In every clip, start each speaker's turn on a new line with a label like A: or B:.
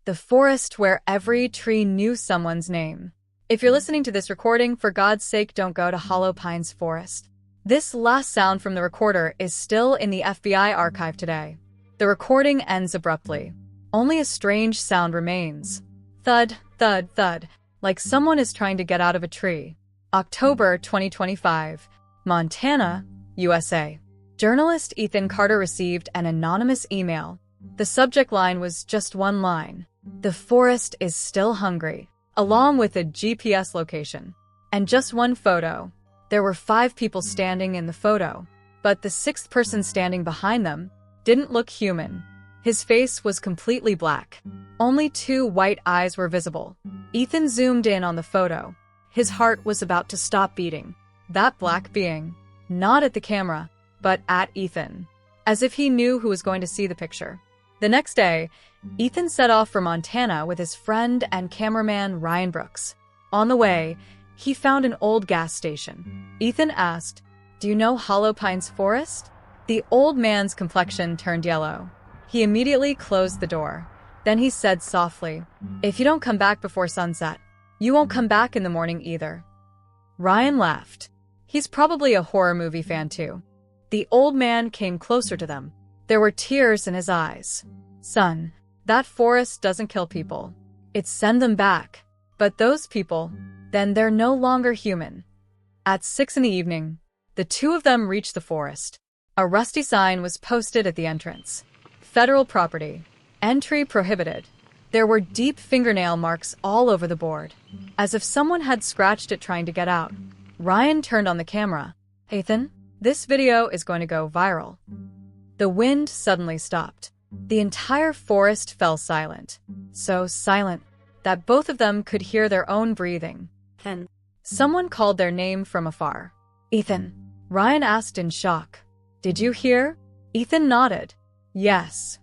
A: the forest where every tree knew someone's name. If you're listening to this recording, for God's sake, don't go to Hollow Pines Forest. This last sound from the recorder is still in the FBI archive today. The recording ends abruptly. Only a strange sound remains. Thud, thud, thud, like someone is trying to get out of a tree. October 2025, Montana, USA. Journalist Ethan Carter received an anonymous email. The subject line was just one line. The forest is still hungry, along with a GPS location. And just one photo. There were 5 people standing in the photo, but the 6th person standing behind them didn't look human. His face was completely black. Only 2 white eyes were visible. Ethan zoomed in on the photo. His heart was about to stop beating. That black being, not at the camera, but at Ethan, as if he knew who was going to see the picture. The next day, Ethan set off for Montana with his friend and cameraman Ryan Brooks. On the way, he found an old gas station. Ethan asked, "Do you know Hollow Pines Forest?" The old man's complexion turned yellow. He immediately closed the door. Then he said softly, "If you don't come back before sunset, you won't come back in the morning either." Ryan laughed. He's probably a horror movie fan too. The old man came closer to them. There were tears in his eyes. "Son, that forest doesn't kill people. It sends them back. But those people, then they're no longer human." At 6 in the evening, the 2 of them reached the forest. A rusty sign was posted at the entrance. Federal property. Entry prohibited. There were deep fingernail marks all over the board, as if someone had scratched it trying to get out. Ryan turned on the camera. "Ethan, this video is going to go viral." The wind suddenly stopped. The entire forest fell silent. So silent that both of them could hear their own breathing. Then, someone called their name from afar. "Ethan," Ryan asked in shock. "Did you hear?" Ethan nodded. "Yes."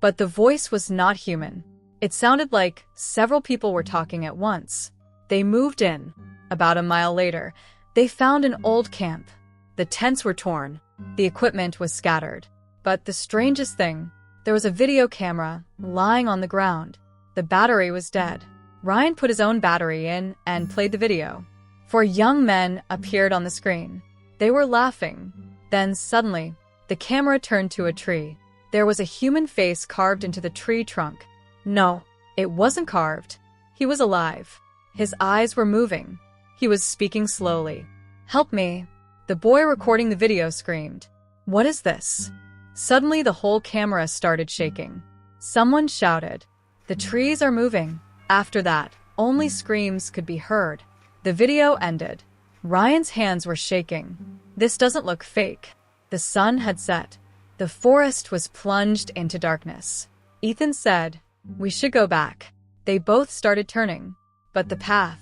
A: But the voice was not human. It sounded like several people were talking at once. They moved in. About a mile later, they found an old camp. The tents were torn. The equipment was scattered. But the strangest thing, there was a video camera lying on the ground. The battery was dead. Ryan put his own battery in and played the video. 4 young men appeared on the screen. They were laughing. Then suddenly, the camera turned to a tree. There was a human face carved into the tree trunk. No, it wasn't carved. He was alive. His eyes were moving. He was speaking slowly. "Help me," the boy recording the video screamed. "What is this?" Suddenly, the whole camera started shaking. Someone shouted, "The trees are moving." After that, only screams could be heard. The video ended. Ryan's hands were shaking. This doesn't look fake. The sun had set. The forest was plunged into darkness. Ethan said, "We should go back." They both started turning, but the path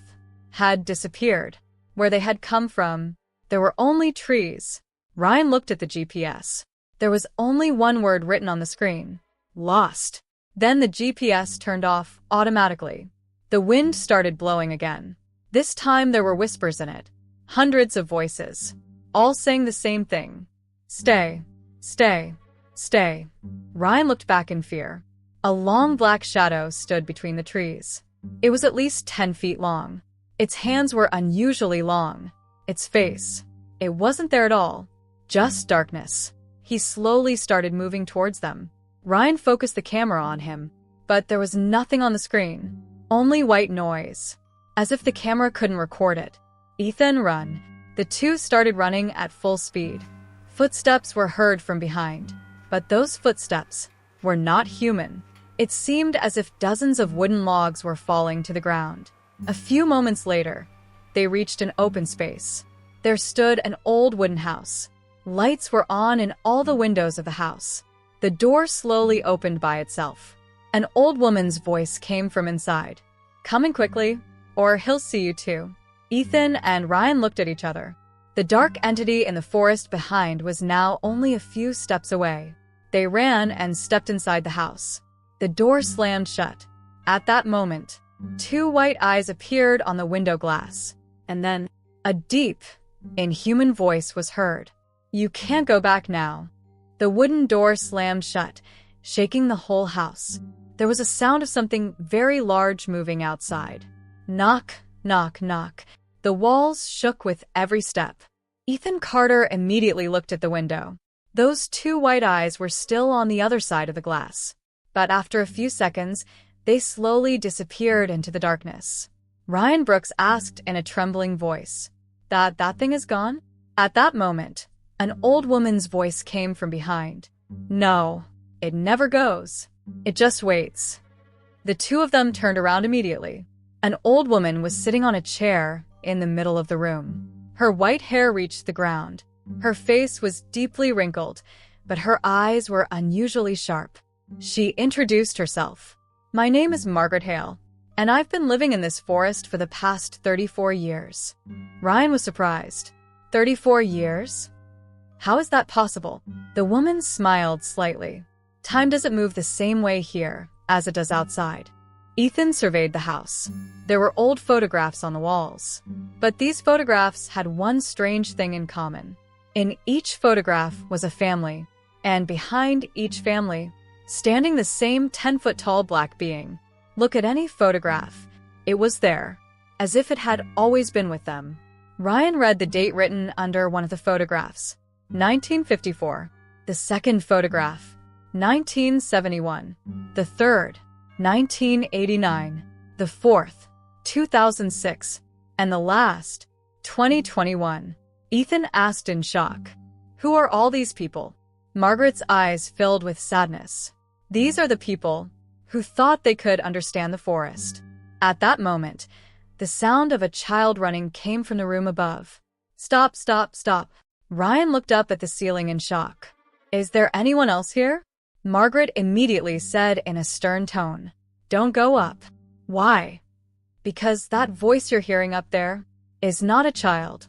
A: had disappeared. Where they had come from, there were only trees. Ryan looked at the GPS. There was only one word written on the screen: lost. Then the GPS turned off automatically. The wind started blowing again. This time there were whispers in it. Hundreds of voices, all saying the same thing. "Stay, stay, stay." Ryan looked back in fear. A long black shadow stood between the trees. It was at least 10 feet long. Its hands were unusually long. Its face, it wasn't there at all. Just darkness. He slowly started moving towards them. Ryan focused the camera on him, but there was nothing on the screen. Only white noise. As if the camera couldn't record it. "Ethan, run." The 2 started running at full speed. Footsteps were heard from behind, but those footsteps were not human. It seemed as if dozens of wooden logs were falling to the ground. A few moments later, they reached an open space. There stood an old wooden house. Lights were on in all the windows of the house. The door slowly opened by itself. An old woman's voice came from inside. "Come in quickly, or he'll see you too." Ethan and Ryan looked at each other. The dark entity in the forest behind was now only a few steps away. They ran and stepped inside the house. The door slammed shut. At that moment, 2 white eyes appeared on the window glass. And then, a deep, inhuman voice was heard. "You can't go back now." The wooden door slammed shut, shaking the whole house. there was a sound of something very large moving outside. Knock, knock, knock. The walls shook with every step. Ethan Carter immediately looked at the window. Those two white eyes were still on the other side of the glass. But after a few seconds, they slowly disappeared into the darkness. Ryan Brooks asked in a trembling voice, That thing is gone? At that moment, an old woman's voice came from behind. No, it never goes. It just waits. The two of them turned around immediately. An old woman was sitting on a chair in the middle of the room. Her white hair reached the ground. Her face was deeply wrinkled, but her eyes were unusually sharp. She introduced herself. My name is Margaret Hale, and I've been living in this forest for the past 34 years. Ryan was surprised. 34 years? How is that possible? The woman smiled slightly. Time doesn't move the same way here as it does outside. Ethan surveyed the house. There were old photographs on the walls. But these photographs had one strange thing in common. In each photograph was a family, and behind each family, standing the same 10-foot-tall black being. Look at any photograph. It was there, as if it had always been with them. Ryan read the date written under one of the photographs. 1954. The second photograph. 1971. The third. 1989. The fourth. 2006. And the last. 2021. Ethan asked in shock. Who are all these people? Margaret's eyes filled with sadness. These are the people who thought they could understand the forest. At that moment, the sound of a child running came from the room above. Stop, stop, stop. Ryan looked up at the ceiling in shock. Is there anyone else here? Margaret immediately said in a stern tone. Don't go up. Why? Because that voice you're hearing up there is not a child.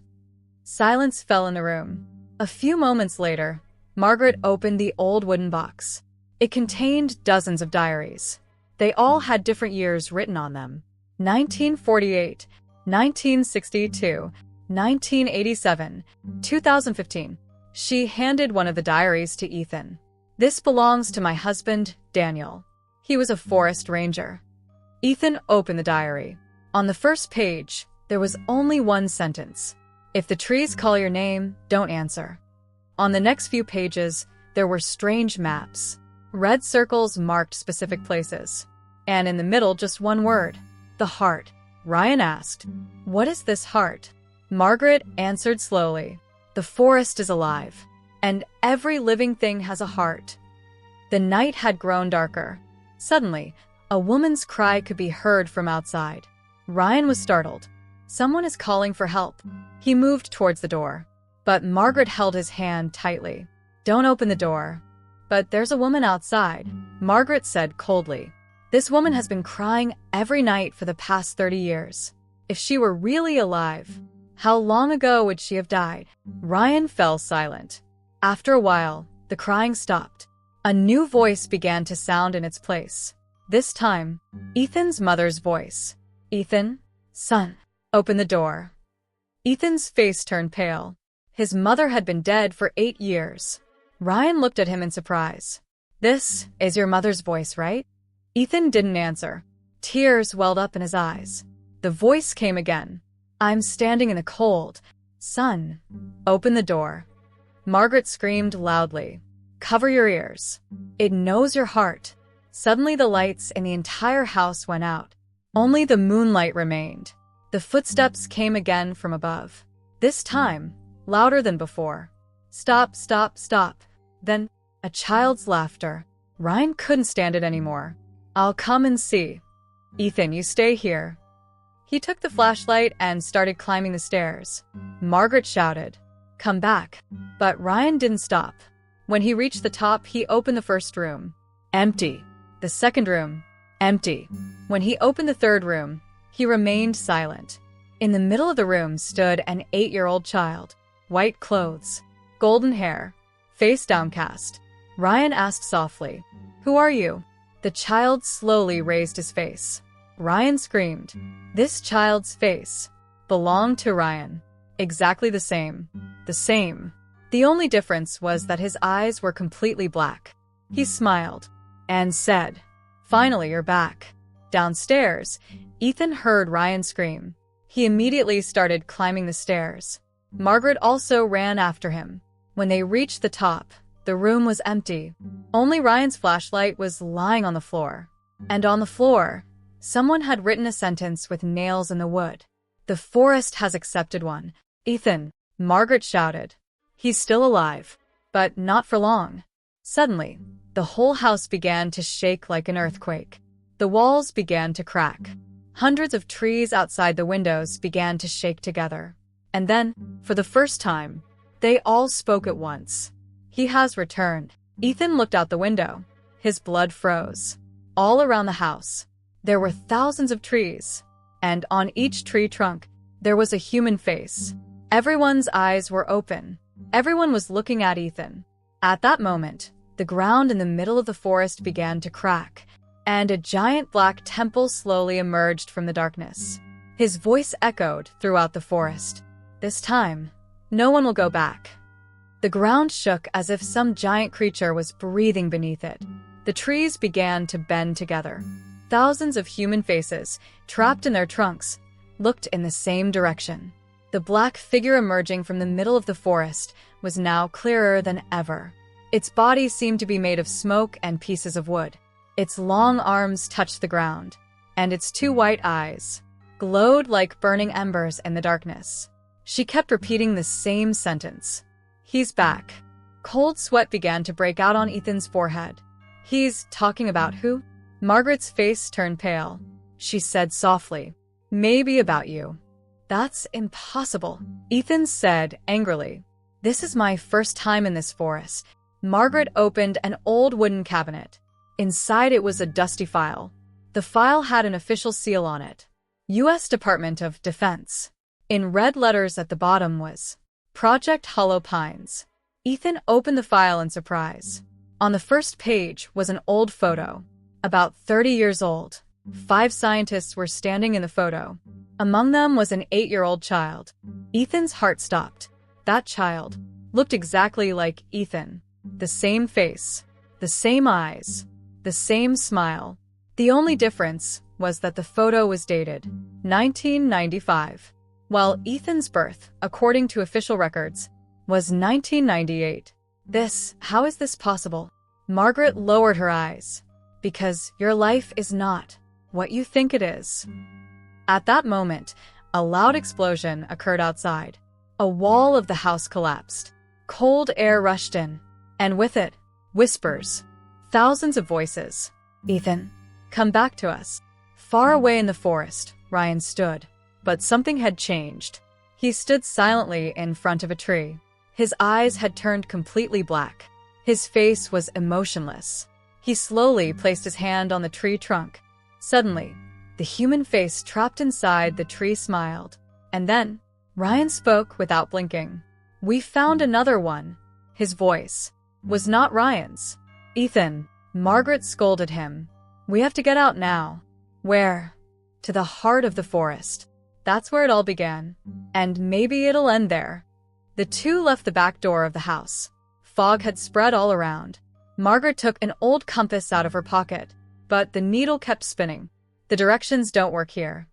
A: Silence fell in the room. A few moments later, Margaret opened the old wooden box. It contained dozens of diaries. They all had different years written on them. 1948, 1962, 1987, 2015. She handed one of the diaries to Ethan. This belongs to my husband, Daniel. He was a forest ranger. Ethan opened the diary. On the first page, there was only one sentence. If the trees call your name, don't answer. On the next few pages, there were strange maps. Red circles marked specific places. And in the middle, just one word. The heart. Ryan asked, What is this heart? Margaret answered slowly. The forest is alive, and every living thing has a heart. The night had grown darker. Suddenly, a woman's cry could be heard from outside. Ryan was startled. Someone is calling for help. He moved towards the door, but Margaret held his hand tightly. Don't open the door. But there's a woman outside, Margaret said coldly. This woman has been crying every night for the past 30 years. If she were really alive, how long ago would she have died? Ryan fell silent. After a while, the crying stopped. A new voice began to sound in its place. This time, Ethan's mother's voice. Ethan, son, open the door. Ethan's face turned pale. His mother had been dead for 8 years. Ryan looked at him in surprise. This is your mother's voice, right? Ethan didn't answer. Tears welled up in his eyes. The voice came again. I'm standing in the cold. Son, open the door. Margaret screamed loudly. Cover your ears. It knows your heart. Suddenly the lights in the entire house went out. Only the moonlight remained. The footsteps came again from above. This time, louder than before. Stop, stop, stop. Then, a child's laughter. Ryan couldn't stand it anymore. I'll come and see. Ethan, you stay here. He took the flashlight and started climbing the stairs. Margaret shouted, Come back. But Ryan didn't stop. When he reached the top, he opened the first room. Empty. The second room. Empty. When he opened the third room, he remained silent. In the middle of the room stood an 8-year-old child. White clothes. Golden hair. Face downcast. Ryan asked softly, Who are you? The child slowly raised his face. Ryan screamed. This child's face belonged to Ryan. Exactly the same. The same. The only difference was that his eyes were completely black. He smiled and said, Finally, you're back. Downstairs, Ethan heard Ryan scream. He immediately started climbing the stairs. Margaret also ran after him. When they reached the top, the room was empty. Only Ryan's flashlight was lying on the floor. And on the floor, someone had written a sentence with nails in the wood. "The forest has accepted one." "Ethan," Margaret shouted. "He's still alive." But not for long. Suddenly, the whole house began to shake like an earthquake. The walls began to crack. Hundreds of trees outside the windows began to shake together. And then, for the first time, they all spoke at once. "He has returned." Ethan looked out the window. His blood froze. All around the house, there were thousands of trees, and on each tree trunk, there was a human face. Everyone's eyes were open. Everyone was looking at Ethan. At that moment, the ground in the middle of the forest began to crack, and a giant black temple slowly emerged from the darkness. His voice echoed throughout the forest. "This time, no one will go back." The ground shook as if some giant creature was breathing beneath it. The trees began to bend together. Thousands of human faces, trapped in their trunks, looked in the same direction. The black figure emerging from the middle of the forest was now clearer than ever. Its body seemed to be made of smoke and pieces of wood. Its long arms touched the ground, and its two white eyes glowed like burning embers in the darkness. She kept repeating the same sentence. "He's back." Cold sweat began to break out on Ethan's forehead. "He's talking about who?" Margaret's face turned pale. She said softly, "Maybe about you." "That's impossible," Ethan said angrily. "This is my first time in this forest." Margaret opened an old wooden cabinet. Inside it was a dusty file. The file had an official seal on it. U.S. Department of Defense. In red letters at the bottom was Project Hollow Pines. Ethan opened the file in surprise. On the first page was an old photo, about 30 years old. 5 scientists were standing in the photo. Among them was an 8-year-old child. Ethan's heart stopped. That child looked exactly like Ethan. The same face, the same eyes, the same smile. The only difference was that the photo was dated 1995, while Ethan's birth, according to official records, was 1998. How is this possible? Margaret lowered her eyes. "Because your life is not what you think it is." At that moment, a loud explosion occurred outside. A wall of the house collapsed. Cold air rushed in, and with it, whispers. Thousands of voices. "Ethan, come back to us." Far away in the forest, Ryan stood, but something had changed. He stood silently in front of a tree. His eyes had turned completely black. His face was emotionless. He slowly placed his hand on the tree trunk. Suddenly, the human face trapped inside the tree smiled. And then, Ryan spoke without blinking. "We found another one." His voice was not Ryan's. "Ethan," Margaret scolded him. "We have to get out now." "Where?" "To the heart of the forest. That's where it all began. And maybe it'll end there." The two left the back door of the house. Fog had spread all around. Margaret took an old compass out of her pocket, but the needle kept spinning. "The directions don't work here."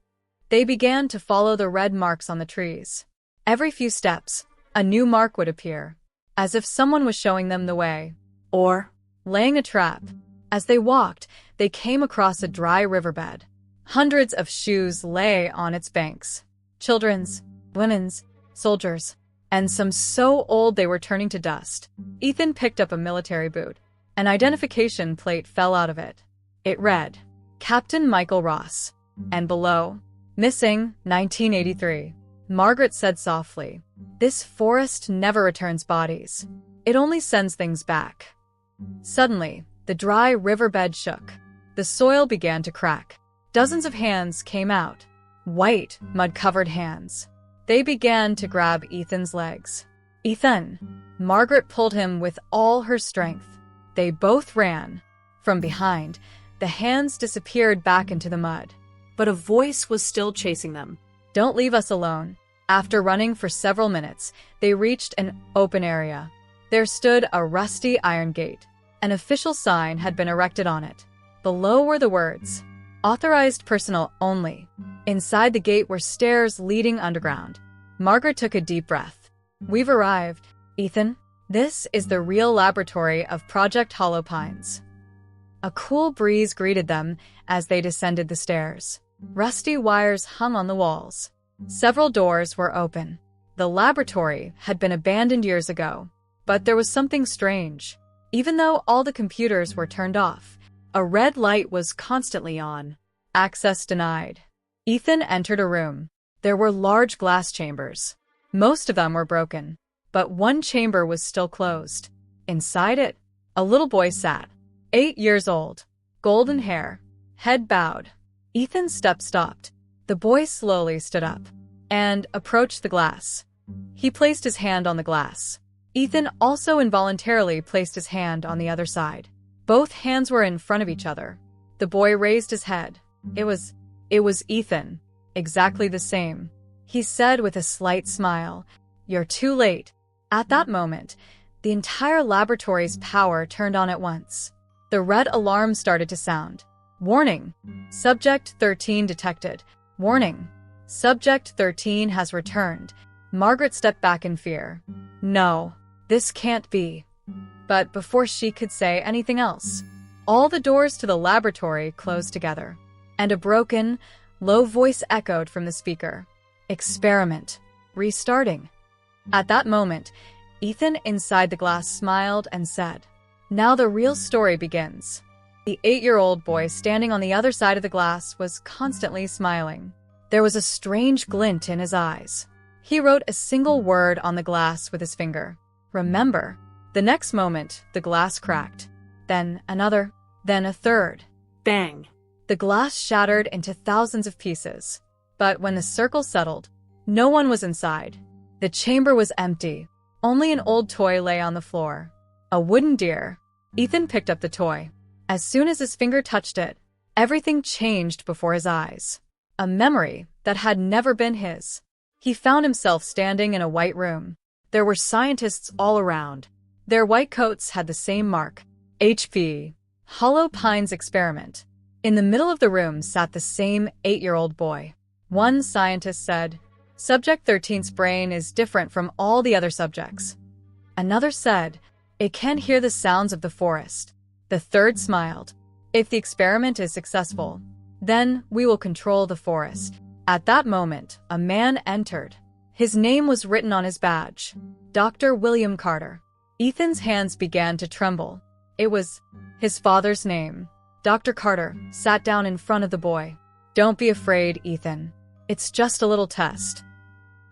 A: They began to follow the red marks on the trees. Every few steps, a new mark would appear, as if someone was showing them the way, or laying a trap. As they walked, they came across a dry riverbed. Hundreds of shoes lay on its banks. Children's, women's, soldiers, and some so old they were turning to dust. Ethan picked up a military boot. An identification plate fell out of it. It read, "Captain Michael Ross," and below, "Missing, 1983. Margaret said softly, "This forest never returns bodies. It only sends things back." Suddenly, the dry riverbed shook. The soil began to crack. Dozens of hands came out. White, mud-covered hands. They began to grab Ethan's legs. "Ethan!" Margaret pulled him with all her strength. They both ran. From behind, the hands disappeared back into the mud. But a voice was still chasing them. "Don't leave us alone." After running for several minutes, they reached an open area. There stood a rusty iron gate. An official sign had been erected on it. Below were the words, "Authorized personnel only." Inside the gate were stairs leading underground. Margaret took a deep breath. "We've arrived, Ethan. This is the real laboratory of Project Hollow Pines." A cool breeze greeted them as they descended the stairs. Rusty wires hung on the walls. Several doors were open. The laboratory had been abandoned years ago, but there was something strange. Even though all the computers were turned off, a red light was constantly on. Access denied. Ethan entered a room. There were large glass chambers. Most of them were broken, but one chamber was still closed. Inside it, a little boy sat, 8 years old, golden hair, head bowed. Ethan's step stopped. The boy slowly stood up and approached the glass. He placed his hand on the glass. Ethan also involuntarily placed his hand on the other side. Both hands were in front of each other. The boy raised his head. It was Ethan. Exactly the same. He said with a slight smile, "You're too late." At that moment, the entire laboratory's power turned on at once. The red alarm started to sound. "Warning! Subject 13 detected. Warning! Subject 13 has returned." Margaret stepped back in fear. "No, this can't be." But before she could say anything else, all the doors to the laboratory closed together, and a broken, low voice echoed from the speaker. "Experiment. Restarting." At that moment, Ethan inside the glass smiled and said, "Now the real story begins." The 8-year-old boy standing on the other side of the glass was constantly smiling. There was a strange glint in his eyes. He wrote a single word on the glass with his finger. "Remember." The next moment, the glass cracked. Then another. Then a third. Bang! The glass shattered into thousands of pieces. But when the circle settled, no one was inside. The chamber was empty. Only an old toy lay on the floor. A wooden deer. Ethan picked up the toy. As soon as his finger touched it, everything changed before his eyes. A memory that had never been his. He found himself standing in a white room. There were scientists all around. Their white coats had the same mark. HP. Hollow Pines Experiment. In the middle of the room sat the same 8-year-old boy. One scientist said, "Subject 13's brain is different from all the other subjects." Another said, "It can hear the sounds of the forest." The third smiled. "If the experiment is successful, then we will control the forest." At that moment, a man entered. His name was written on his badge. Dr. William Carter. Ethan's hands began to tremble. It was his father's name. Dr. Carter sat down in front of the boy. "Don't be afraid, Ethan. It's just a little test."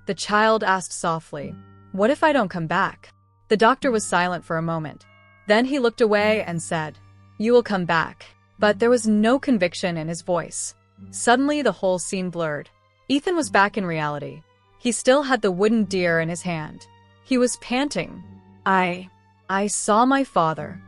A: The child asked softly, "What if I don't come back?" The doctor was silent for a moment. Then he looked away and said, "You will come back." But there was no conviction in his voice. Suddenly, the whole scene blurred. Ethan was back in reality. He still had the wooden deer in his hand. He was panting. I saw my father."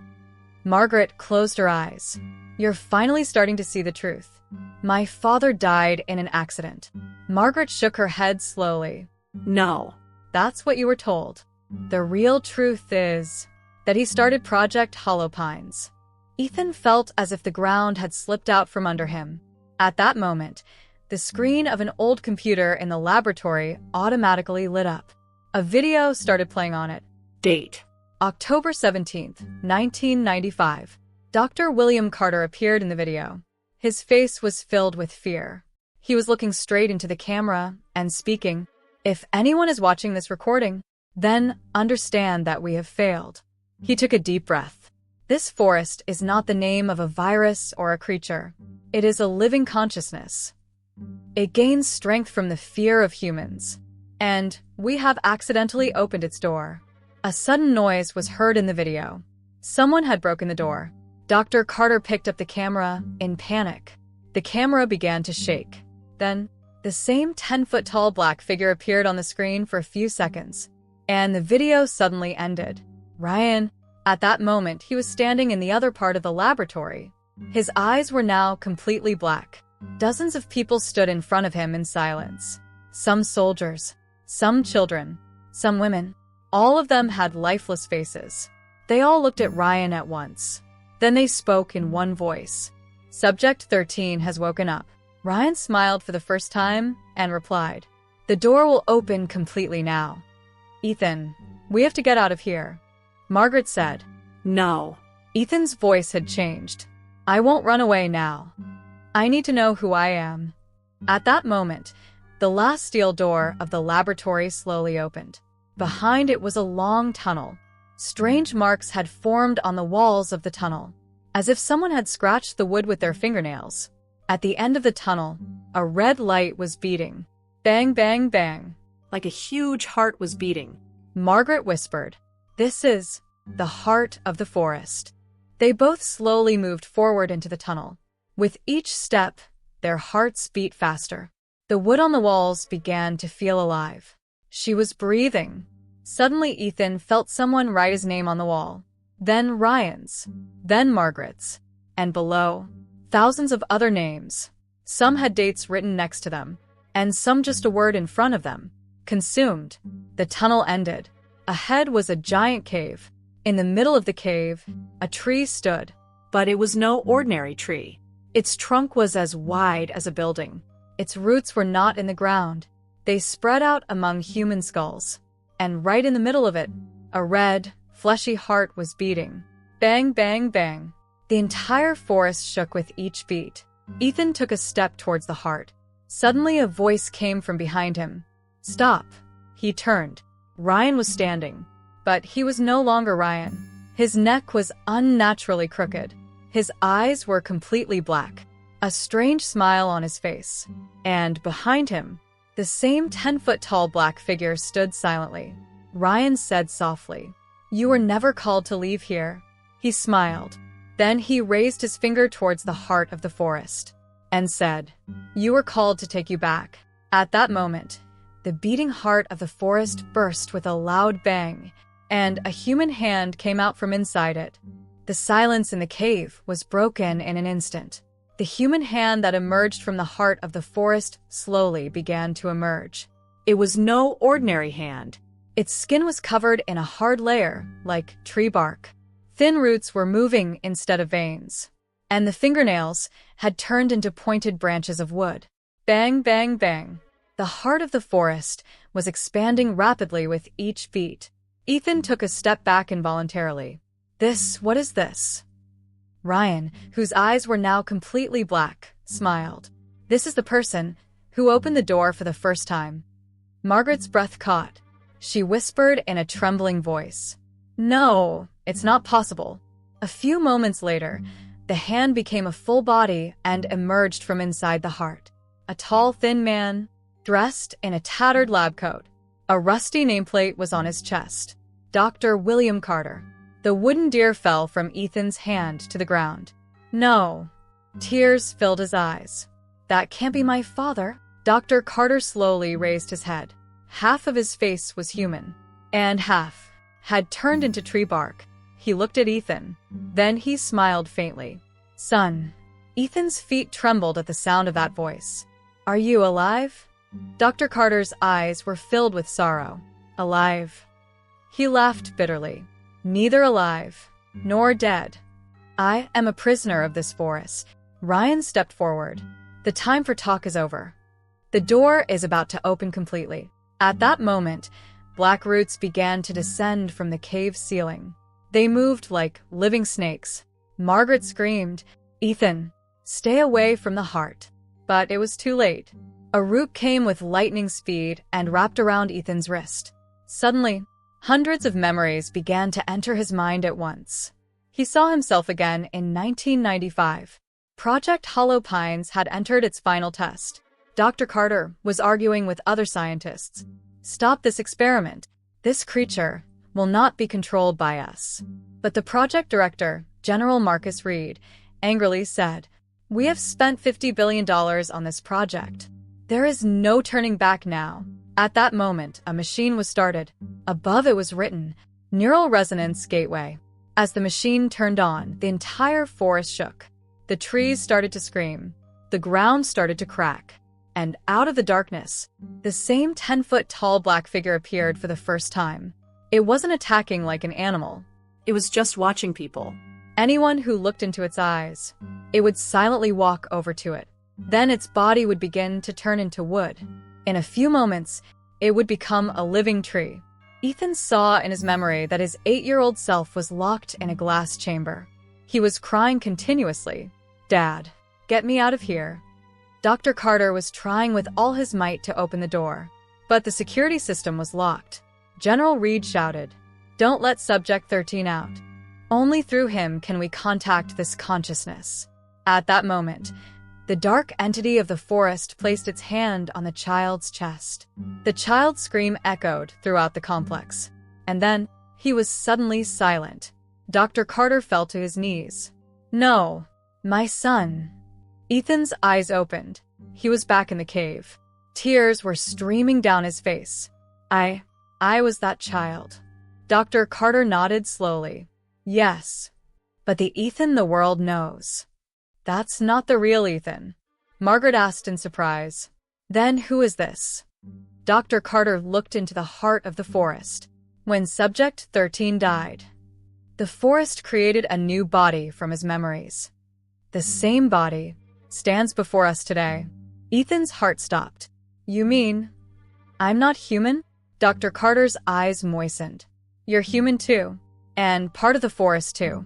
A: Margaret closed her eyes. "You're finally starting to see the truth. My father died in an accident." Margaret shook her head slowly. "No, that's what you were told. The real truth is that he started Project Hollow Pines." Ethan felt as if the ground had slipped out from under him. At that moment, the screen of an old computer in the laboratory automatically lit up. A video started playing on it. Date: October 17th, 1995. Dr. William Carter appeared in the video. His face was filled with fear. He was looking straight into the camera and speaking. "If anyone is watching this recording, then understand that we have failed." He took a deep breath. This forest is not the name of a virus or a creature. It is a living consciousness. It gains strength from the fear of humans. And we have accidentally opened its door. A sudden noise was heard in the video. Someone had broken the door. Dr. Carter picked up the camera in panic. The camera began to shake. Then, the same 10-foot-tall black figure appeared on the screen for a few seconds. And the video suddenly ended. Ryan. At that moment, he was standing in the other part of the laboratory. His eyes were now completely black. Dozens of people stood in front of him in silence. Some soldiers, some children, some women. All of them had lifeless faces. They all looked at Ryan at once. Then they spoke in one voice. Subject 13 has woken up. Ryan smiled for the first time and replied, "The door will open completely now." "Ethan, we have to get out of here," Margaret said.
B: "No."
A: Ethan's voice had changed. "I won't run away now. I need to know who I am." At that moment, the last steel door of the laboratory slowly opened. Behind it was a long tunnel. Strange marks had formed on the walls of the tunnel, as if someone had scratched the wood with their fingernails. At the end of the tunnel, a red light was beating. Bang, bang, bang.
B: Like a huge heart was beating.
A: Margaret whispered, "This is the heart of the forest." They both slowly moved forward into the tunnel. With each step, their hearts beat faster. The wood on the walls began to feel alive. She was breathing. Suddenly, Ethan felt someone write his name on the wall. Then Ryan's. Then Margaret's. And below, thousands of other names. Some had dates written next to them, and some just a word in front of them. Consumed. The tunnel ended. Ahead was a giant cave. In the middle of the cave, a tree stood.
B: But it was no ordinary tree.
A: Its trunk was as wide as a building. Its roots were not in the ground. They spread out among human skulls. And right in the middle of it, a red, fleshy heart was beating. Bang, bang, bang. The entire forest shook with each beat. Ethan took a step towards the heart. Suddenly, a voice came from behind him. "Stop." He turned. Ryan was standing. But he was no longer Ryan. His neck was unnaturally crooked. His eyes were completely black. A strange smile on his face. And behind him, the same 10-foot-tall black figure stood silently. Ryan said softly, "You were never called to leave here." He smiled. Then he raised his finger towards the heart of the forest and said, "You were called to take you back." At that moment, the beating heart of the forest burst with a loud bang, and a human hand came out from inside it. The silence in the cave was broken in an instant. The human hand that emerged from the heart of the forest slowly began to emerge.
B: It was no ordinary hand.
A: Its skin was covered in a hard layer, like tree bark. Thin roots were moving instead of veins, and the fingernails had turned into pointed branches of wood. Bang, bang, bang. The heart of the forest was expanding rapidly with each beat. Ethan took a step back involuntarily. What is this?" Ryan, whose eyes were now completely black, smiled. "This is the person who opened the door for the first time." Margaret's breath caught. She whispered in a trembling voice, "No, it's not possible." A few moments later, the hand became a full body and emerged from inside the heart. A tall, thin man, dressed in a tattered lab coat. A rusty nameplate was on his chest. Dr. William Carter. The wooden deer fell from Ethan's hand to the ground. "No." Tears filled his eyes. "That can't be my father." Dr. Carter slowly raised his head. Half of his face was human, and half had turned into tree bark. He looked at Ethan. Then he smiled faintly. "Son." Ethan's feet trembled at the sound of that voice. "Are you alive?" Dr. Carter's eyes were filled with sorrow. "Alive." He laughed bitterly. "Neither alive nor dead. I am a prisoner of this forest." Ryan stepped forward. "The time for talk is over. The door is about to open completely." At that moment, black roots began to descend from the cave ceiling. They moved like living snakes. Margaret screamed, "Ethan, stay away from the heart." But it was too late. A root came with lightning speed and wrapped around Ethan's wrist. Suddenly, hundreds of memories began to enter his mind at once. He saw himself again in 1995. Project Hollow Pines had entered its final test. Dr. Carter was arguing with other scientists. "Stop this experiment. This creature will not be controlled by us." But the project director, General Marcus Reed, angrily said, "We have spent $50 billion on this project. There is no turning back now." At that moment, a machine was started. Above it was written, "Neural Resonance Gateway." As the machine turned on, the entire forest shook. The trees started to scream. The ground started to crack. And out of the darkness, the same 10-foot-tall black figure appeared for the first time. It wasn't attacking like an animal.
B: It was just watching people.
A: Anyone who looked into its eyes, it would silently walk over to it. Then its body would begin to turn into wood. In a few moments, it would become a living tree. Ethan saw in his memory that his 8-year-old self was locked in a glass chamber. He was crying continuously. "Dad, get me out of here." Dr. Carter was trying with all his might to open the door, but the security system was locked. General Reed shouted, "Don't let Subject 13 out. Only through him can we contact this consciousness." At that moment, the dark entity of the forest placed its hand on the child's chest. The child's scream echoed throughout the complex, and then he was suddenly silent. Dr. Carter fell to his knees. "No, my son." Ethan's eyes opened. He was back in the cave. Tears were streaming down his face. I was that child." Dr. Carter nodded slowly. "Yes, but the Ethan the world knows. That's not the real Ethan." Margaret asked in surprise. "Then who is this?" Dr. Carter looked into the heart of the forest. When Subject 13 died, the forest created a new body from his memories. The same body stands before us today. Ethan's heart stopped. "You mean I'm not human?" Dr. Carter's eyes moistened. "You're human too, and part of the forest too."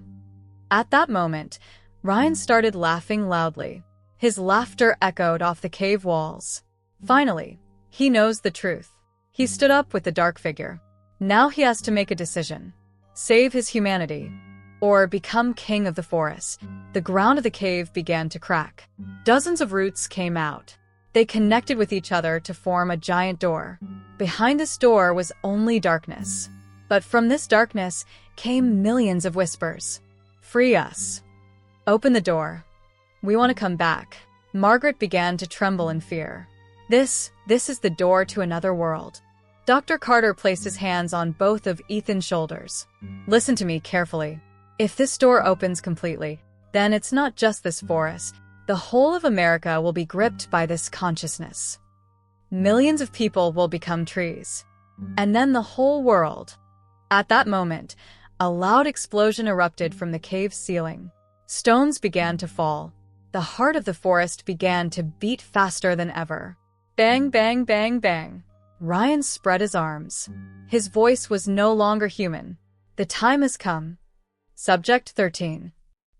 A: At that moment, Ryan started laughing loudly. His laughter echoed off the cave walls. Finally, he knows the truth. He stood up with the dark figure. Now he has to make a decision. Save his humanity, or become king of the forest. The ground of the cave began to crack. Dozens of roots came out. They connected with each other to form a giant door. Behind this door was only darkness. But from this darkness came millions of whispers. "Free us. Open the door. We want to come back." Margaret began to tremble in fear. This is the door to another world. Dr. Carter placed his hands on both of Ethan's shoulders. "Listen to me carefully. If this door opens completely, then it's not just this forest. The whole of America will be gripped by this consciousness. Millions of people will become trees. And then the whole world." At that moment, a loud explosion erupted from the cave ceiling. Stones began to fall. The heart of the forest began to beat faster than ever. Bang, bang, bang, bang. Ryan spread his arms. His voice was no longer human. "The time has come. Subject 13.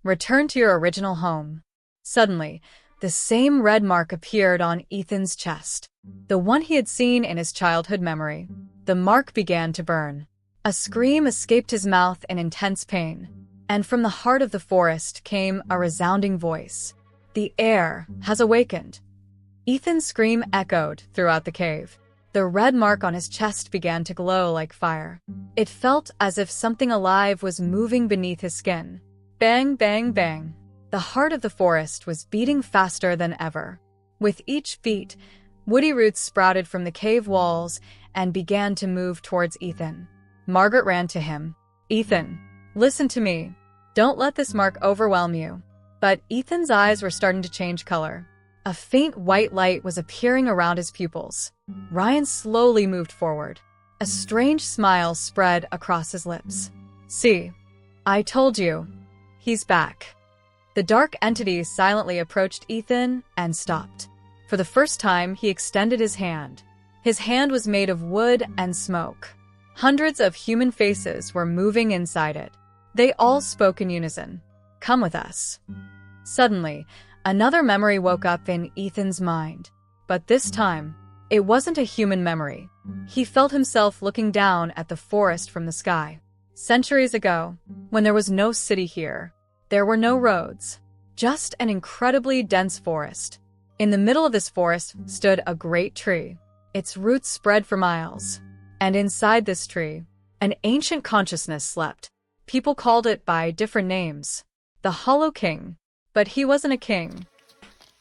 A: Return to your original home." Suddenly, the same red mark appeared on Ethan's chest. The one he had seen in his childhood memory. The mark began to burn. A scream escaped his mouth in intense pain. And from the heart of the forest came a resounding voice. "The air has awakened." Ethan's scream echoed throughout the cave. The red mark on his chest began to glow like fire. It felt as if something alive was moving beneath his skin. Bang, bang, bang. The heart of the forest was beating faster than ever. With each beat, woody roots sprouted from the cave walls and began to move towards Ethan. Margaret ran to him. "Ethan, listen to me. Don't let this mark overwhelm you." But Ethan's eyes were starting to change color. A faint white light was appearing around his pupils. Ryan slowly moved forward. A strange smile spread across his lips. "See, I told you. He's back." The dark entity silently approached Ethan and stopped. For the first time, he extended his hand. His hand was made of wood and smoke. Hundreds of human faces were moving inside it. They all spoke in unison. "Come with us." Suddenly, another memory woke up in Ethan's mind. But this time, it wasn't a human memory. He felt himself looking down at the forest from the sky. Centuries ago, when there was no city here, there were no roads, just an incredibly dense forest. In the middle of this forest stood a great tree. Its roots spread for miles. And inside this tree, an ancient consciousness slept. People called it by different names. The Hollow King. But he wasn't a king.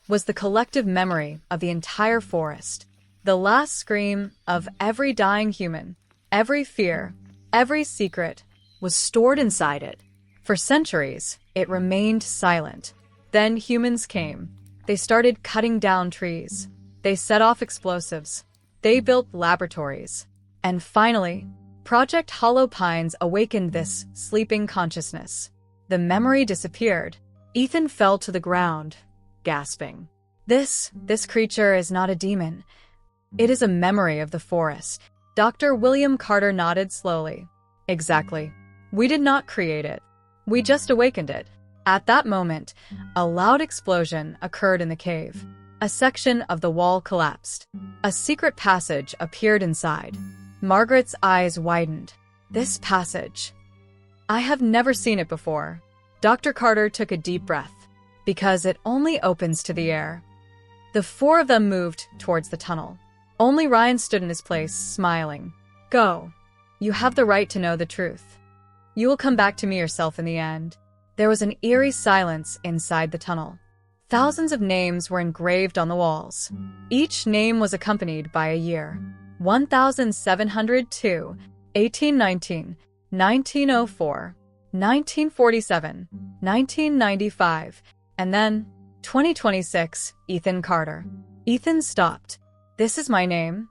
A: Was the collective memory of the entire forest. The last scream of every dying human. Every fear, every secret was stored inside it. For centuries, it remained silent. Then humans came. They started cutting down trees. They set off explosives. They built laboratories. And finally, Project Hollow Pines awakened this sleeping consciousness. The memory disappeared.
B: Ethan fell to the ground, gasping.
A: This creature is not a demon. It is a memory of the forest. Dr. William Carter nodded slowly. Exactly. We did not create it. We just awakened it. At that moment, a loud explosion occurred in the cave. A section of the wall collapsed. A secret passage appeared inside. Margaret's eyes widened. This passage. I have never seen it before. Dr. Carter took a deep breath, because it only opens to the air. The four of them moved towards the tunnel. Only Ryan stood in his place, smiling. Go. You have the right to know the truth. You will come back to me yourself in the end. There was an eerie silence inside the tunnel. Thousands of names were engraved on the walls. Each name was accompanied by a year. 1702, 1819, 1904, 1947, 1995, and then 2026, Ethan Carter. Ethan stopped. This is my name.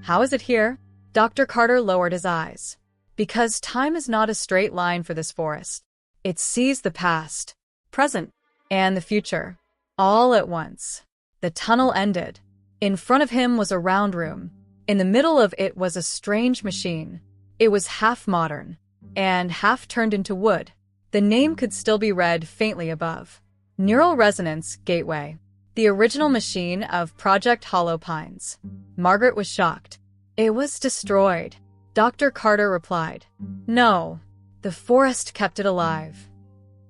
A: How is it here? Dr. Carter lowered his eyes. Because time is not a straight line for this forest. It sees the past, present, and the future, all at once. The tunnel ended. In front of him was a round room. In the middle of it was a strange machine. It was half modern, and half turned into wood. The name could still be read faintly above. Neural Resonance Gateway. The original machine of Project Hollow Pines. Margaret was shocked. It was destroyed. Dr. Carter replied. No, the forest kept it alive.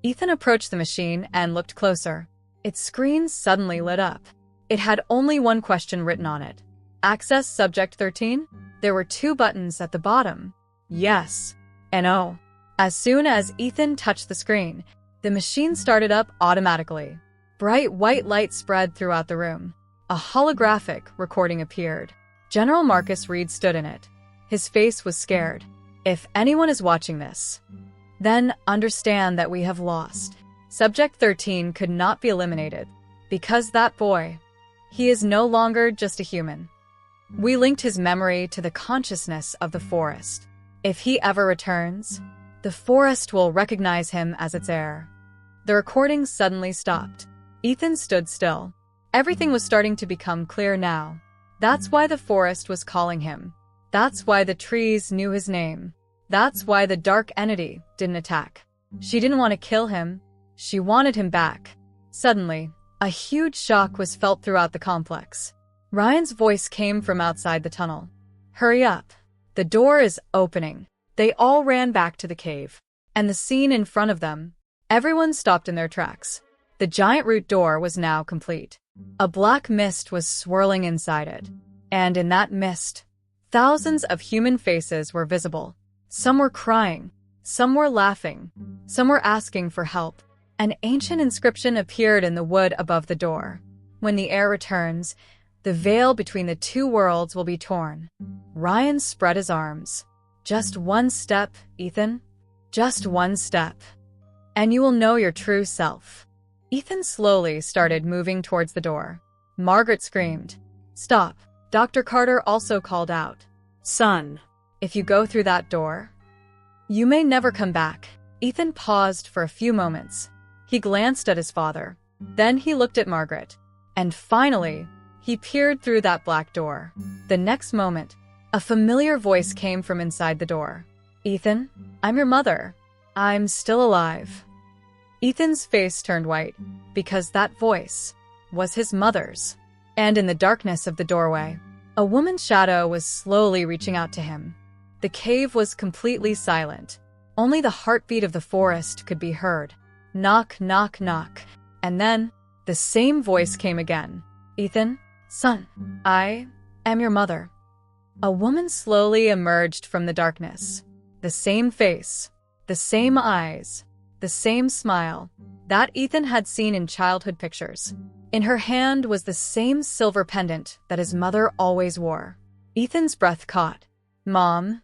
A: Ethan approached the machine and looked closer. Its screen suddenly lit up. It had only one question written on it. Access Subject 13? There were two buttons at the bottom. Yes and no. As soon as Ethan touched the screen, the machine started up automatically. Bright white light spread throughout the room. A holographic recording appeared. General Marcus Reed stood in it. His face was scared. If anyone is watching this, then understand that we have lost. Subject 13 could not be eliminated, because that boy, he is no longer just a human. We linked his memory to the consciousness of the forest. If he ever returns, the forest will recognize him as its heir. The recording suddenly stopped. Ethan stood still. Everything was starting to become clear now. That's why the forest was calling him. That's why the trees knew his name. That's why the dark entity didn't attack. She didn't want to kill him. She wanted him back. Suddenly, a huge shock was felt throughout the complex. Ryan's voice came from outside the tunnel. Hurry up. The door is opening. They all ran back to the cave. And the scene in front of them, everyone stopped in their tracks. The giant root door was now complete. A black mist was swirling inside it. And in that mist, thousands of human faces were visible. Some were crying. Some were laughing. Some were asking for help. An ancient inscription appeared in the wood above the door. When the heir returns, the veil between the two worlds will be torn. Ryan spread his arms. Just one step, Ethan. Just one step. And you will know your true self. Ethan slowly started moving towards the door. Margaret screamed. Stop. Dr. Carter also called out. Son, if you go through that door, you may never come back. Ethan paused for a few moments. He glanced at his father. Then he looked at Margaret. And finally, he peered through that black door. The next moment, a familiar voice came from inside the door. Ethan, I'm your mother. I'm still alive. Ethan's face turned white, because that voice was his mother's. And in the darkness of the doorway, a woman's shadow was slowly reaching out to him. The cave was completely silent. Only the heartbeat of the forest could be heard. Knock, knock, knock. And then, the same voice came again. Ethan, son, I am your mother. A woman slowly emerged from the darkness. The same face, the same eyes, the same smile that Ethan had seen in childhood pictures. In her hand was the same silver pendant that his mother always wore. Ethan's breath caught. Mom.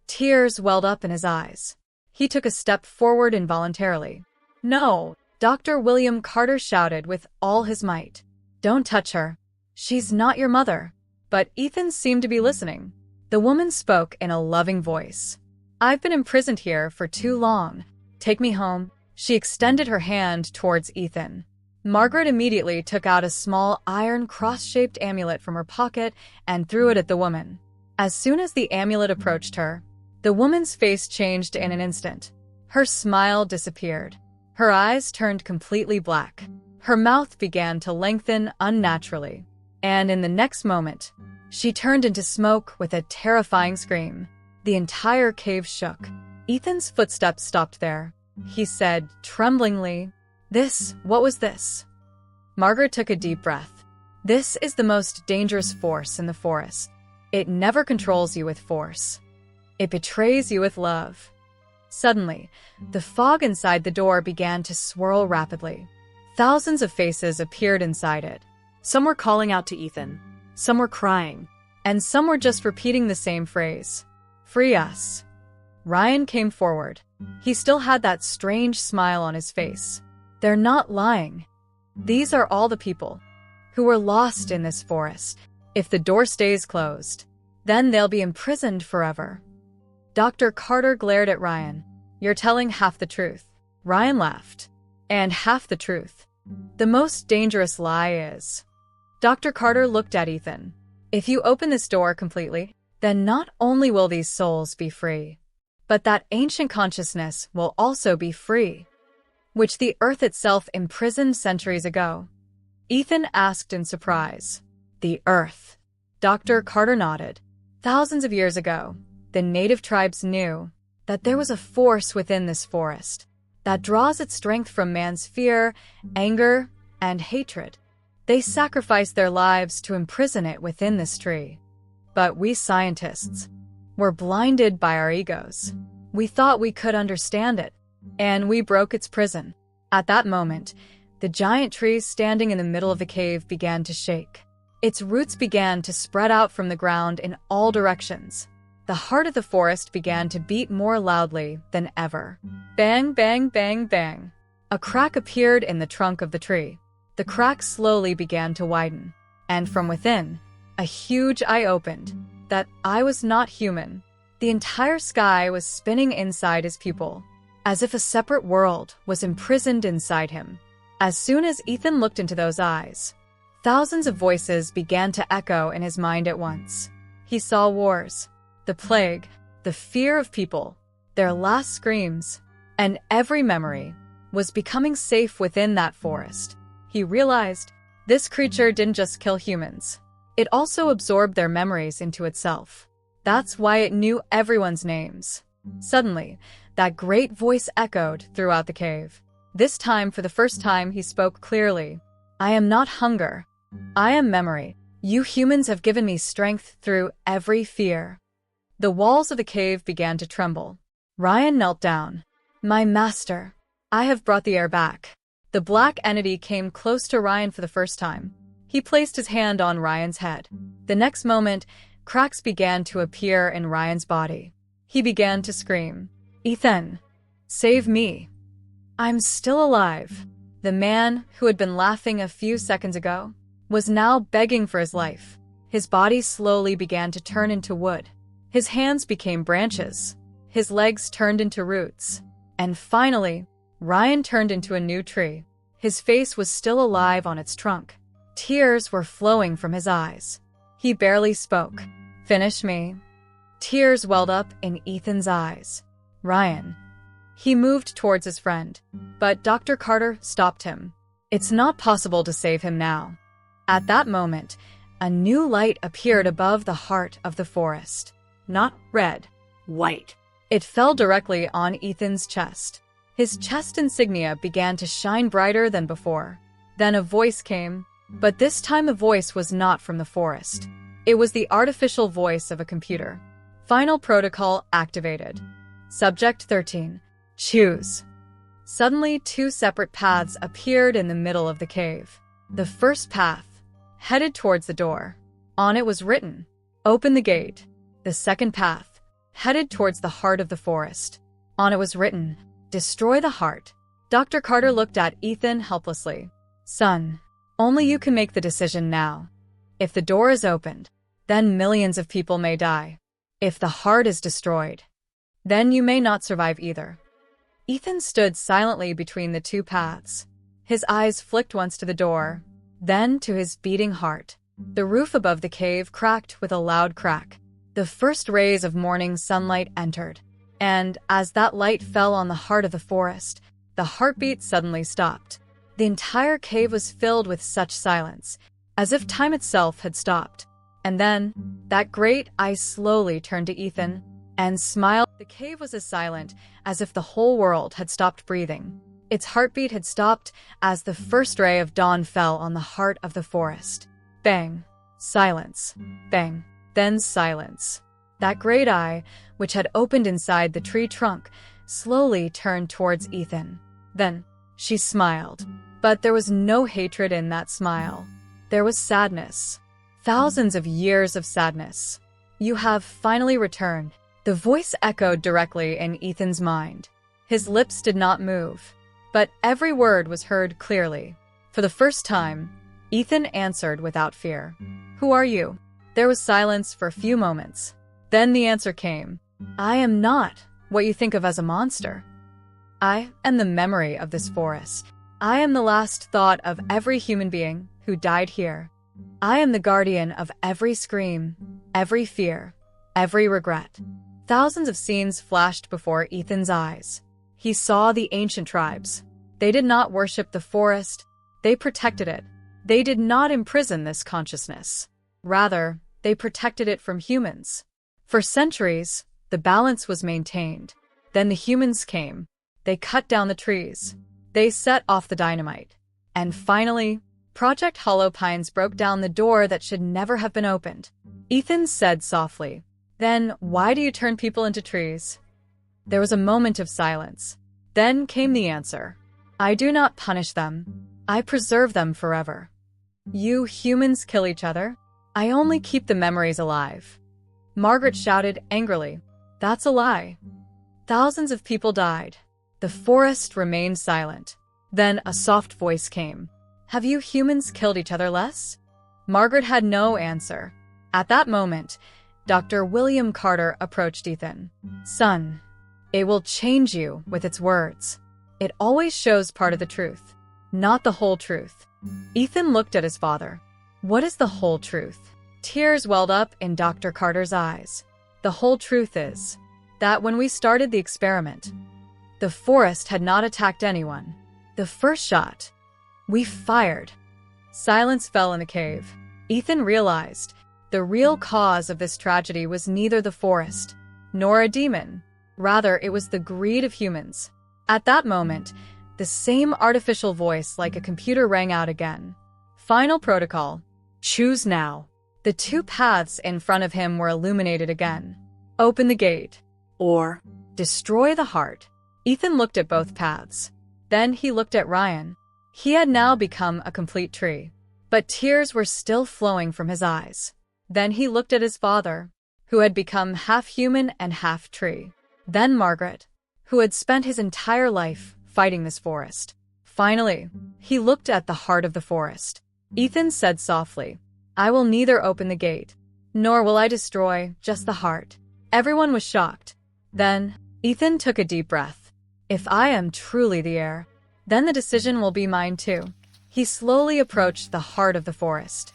A: Tears welled up in his eyes. He took a step forward involuntarily. No, Dr. William Carter shouted with all his might. Don't touch her. She's not your mother. But Ethan seemed to be listening. The woman spoke in a loving voice. I've been imprisoned here for too long. Take me home. She extended her hand towards Ethan. Margaret immediately took out a small iron cross-shaped amulet from her pocket and threw it at the woman. As soon as the amulet approached her, the woman's face changed in an instant. Her smile disappeared. Her eyes turned completely black. Her mouth began to lengthen unnaturally. And in the next moment, she turned into smoke with a terrifying scream. The entire cave shook. Ethan's footsteps stopped there. He said, tremblingly, "What was this?" Margaret took a deep breath. "This is the most dangerous force in the forest. It never controls you with force. It betrays you with love." Suddenly, the fog inside the door began to swirl rapidly. Thousands of faces appeared inside it.
B: Some were calling out to Ethan. Some were crying.
A: And some were just repeating the same phrase. "Free us." Ryan came forward. He still had that strange smile on his face. "They're not lying. These are all the people who were lost in this forest. If the door stays closed, then they'll be imprisoned forever." Dr. Carter glared at Ryan. "You're telling half the truth." Ryan laughed. "And half the truth. The most dangerous lie is..." Dr. Carter looked at Ethan. "If you open this door completely, then not only will these souls be free, but that ancient consciousness will also be free, which the earth itself imprisoned centuries ago." Ethan asked in surprise. "The earth?" Dr. Carter nodded. "Thousands of years ago, the native tribes knew that there was a force within this forest that draws its strength from man's fear, anger, and hatred. They sacrificed their lives to imprison it within this tree. But we scientists were blinded by our egos. We thought we could understand it, and we broke its prison." At that moment, the giant tree standing in the middle of the cave began to shake. Its roots began to spread out from the ground in all directions. The heart of the forest began to beat more loudly than ever. Bang, bang, bang, bang. A crack appeared in the trunk of the tree. The crack slowly began to widen, and from within, a huge eye opened. That eye was not human. The entire sky was spinning inside his pupil, as if a separate world was imprisoned inside him. As soon as Ethan looked into those eyes, thousands of voices began to echo in his mind at once. He saw wars, the plague, the fear of people, their last screams, and every memory was becoming safe within that forest. He realized this creature didn't just kill humans. It also absorbed their memories into itself. That's why it knew everyone's names. Suddenly, that great voice echoed throughout the cave. This time, for the first time, he spoke clearly. "I am not hunger. I am memory. You humans have given me strength through every fear." The walls of the cave began to tremble. Ryan knelt down. "My master, I have brought the air back." The black entity came close to Ryan for the first time. He placed his hand on Ryan's head. The next moment, cracks began to appear in Ryan's body. He began to scream, "Ethan, save me. I'm still alive." The man, who had been laughing a few seconds ago, was now begging for his life. His body slowly began to turn into wood. His hands became branches. His legs turned into roots. And finally, Ryan turned into a new tree. His face was still alive on its trunk. Tears were flowing from his eyes. He barely spoke. "Finish me." Tears welled up in Ethan's eyes. "Ryan." He moved towards his friend, but Dr. Carter stopped him. "It's not possible to save him now." At that moment, a new light appeared above the heart of the forest. Not red, white. It fell directly on Ethan's chest. His chest insignia began to shine brighter than before. Then a voice came, but this time the voice was not from the forest. It was the artificial voice of a computer. Final protocol activated. Subject 13. Choose. Suddenly, two separate paths appeared in the middle of the cave. The first path headed towards the door. On it was written, "Open the gate." The second path headed towards the heart of the forest. On it was written, "Destroy the heart." Dr. Carter looked at Ethan helplessly. "Son, only you can make the decision now. If the door is opened, then millions of people may die. If the heart is destroyed, then you may not survive either." Ethan stood silently between the two paths. His eyes flicked once to the door, then to his beating heart. The roof above the cave cracked with a loud crack. The first rays of morning sunlight entered, and as that light fell on the heart of the forest, the heartbeat suddenly stopped. The entire cave was filled with such silence, as if time itself had stopped. And then, that great eye slowly turned to Ethan and smiled. The cave was as silent as if the whole world had stopped breathing. Its heartbeat had stopped as the first ray of dawn fell on the heart of the forest. Bang. Silence. Bang. Then silence. That great eye, which had opened inside the tree trunk, slowly turned towards Ethan. Then, she smiled. But there was no hatred in that smile. There was sadness. Thousands of years of sadness. You have finally returned. The voice echoed directly in Ethan's mind. His lips did not move, but every word was heard clearly. For the first time, Ethan answered without fear. Who are you? There was silence for a few moments. Then the answer came. I am not what you think of as a monster. I am the memory of this forest. I am the last thought of every human being who died here. I am the guardian of every scream, every fear, every regret. Thousands of scenes flashed before Ethan's eyes. He saw the ancient tribes. They did not worship the forest. They protected it. They did not imprison this consciousness. Rather, they protected it from humans. For centuries, the balance was maintained. Then the humans came. They cut down the trees. They set off the dynamite. And finally, Project Hollow Pines broke down the door that should never have been opened. Ethan said softly, "Then why do you turn people into trees?" There was a moment of silence. Then came the answer. I do not punish them. I preserve them forever. You humans kill each other. I only keep the memories alive. Margaret shouted angrily. That's a lie. Thousands of people died. The forest remained silent. Then a soft voice came. Have you humans killed each other less? Margaret had no answer. At that moment, Dr. William Carter approached Ethan. Son, it will change you with its words. It always shows part of the truth, not the whole truth. Ethan looked at his father. What is the whole truth? Tears welled up in Dr. Carter's eyes. The whole truth is that when we started the experiment, the forest had not attacked anyone. The first shot, we fired. Silence fell in the cave. Ethan realized the real cause of this tragedy was neither the forest nor a demon. Rather, it was the greed of humans. At that moment, the same artificial voice like a computer rang out again. Final protocol. Choose now. The two paths in front of him were illuminated again. Open the gate. Or destroy the heart. Ethan looked at both paths. Then he looked at Ryan. He had now become a complete tree, but tears were still flowing from his eyes. Then he looked at his father, who had become half human and half tree. Then Margaret, who had spent his entire life fighting this forest. Finally, he looked at the heart of the forest. Ethan said softly, I will neither open the gate, nor will I destroy just the heart. Everyone was shocked. Then, Ethan took a deep breath. If I am truly the heir, then the decision will be mine too. He slowly approached the heart of the forest.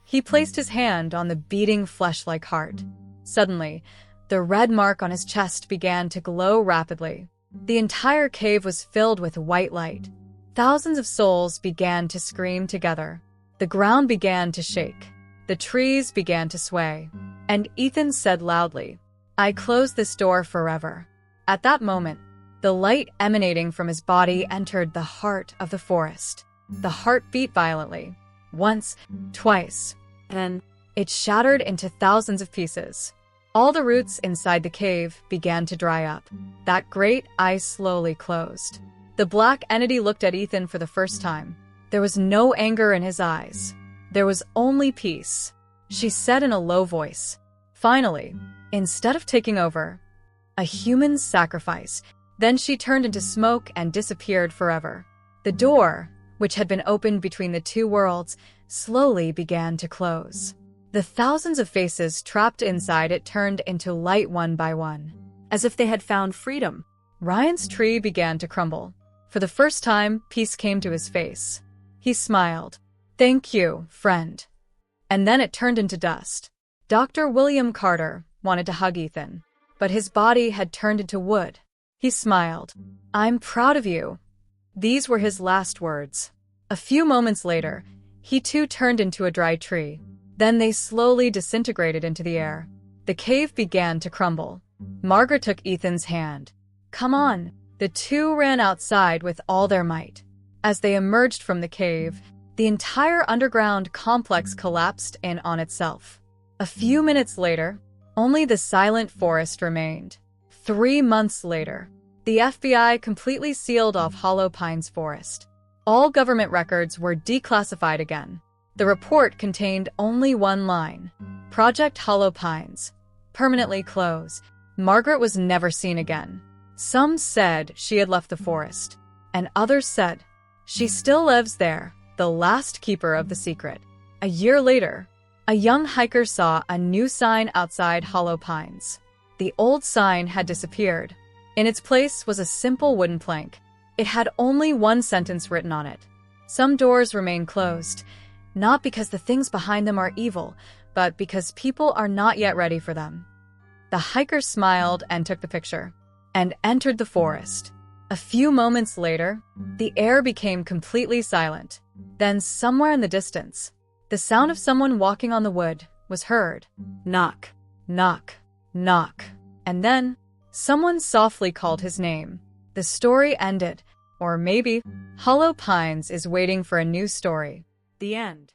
A: He placed his hand on the beating flesh-like heart. Suddenly, the red mark on his chest began to glow rapidly. The entire cave was filled with white light. Thousands of souls began to scream together. The ground began to shake. The trees began to sway. And Ethan said loudly, I close this door forever. At that moment, the light emanating from his body entered the heart of the forest. The heart beat violently. Once, twice. Then, it shattered into thousands of pieces. All the roots inside the cave began to dry up. That great eye slowly closed. The black entity looked at Ethan for the first time. There was no anger in his eyes. There was only peace. She said in a low voice, Finally, instead of taking over, a human sacrifice. Then she turned into smoke and disappeared forever. The door, which had been opened between the two worlds, slowly began to close. The thousands of faces trapped inside it turned into light one by one, as if they had found freedom. Ryan's tree began to crumble. For the first time, peace came to his face. He smiled. "Thank you, friend." And then it turned into dust. Dr. William Carter wanted to hug Ethan, but his body had turned into wood. He smiled. "I'm proud of you." These were his last words. A few moments later, he too turned into a dry tree. Then they slowly disintegrated into the air. The cave began to crumble. Margaret took Ethan's hand. "Come on." The two ran outside with all their might. As they emerged from the cave, the entire underground complex collapsed in on itself. A few minutes later, only the silent forest remained. 3 months later, the FBI completely sealed off Hollow Pines Forest. All government records were declassified again. The report contained only one line: Project Hollow Pines, permanently closed. Margaret was never seen again. Some said she had left the forest, and others said she still lives there, the last keeper of the secret. A year later, a young hiker saw a new sign outside Hollow Pines. The old sign had disappeared. In its place was a simple wooden plank. It had only one sentence written on it: "Some doors remain closed, not because the things behind them are evil, but because people are not yet ready for them." The hiker smiled and took the picture, and entered the forest. A few moments later, the air became completely silent. Then, somewhere in the distance, the sound of someone walking on the wood was heard. Knock, knock, knock. And then, someone softly called his name. The story ended. Or maybe, Hollow Pines is waiting for a new story.
B: The end.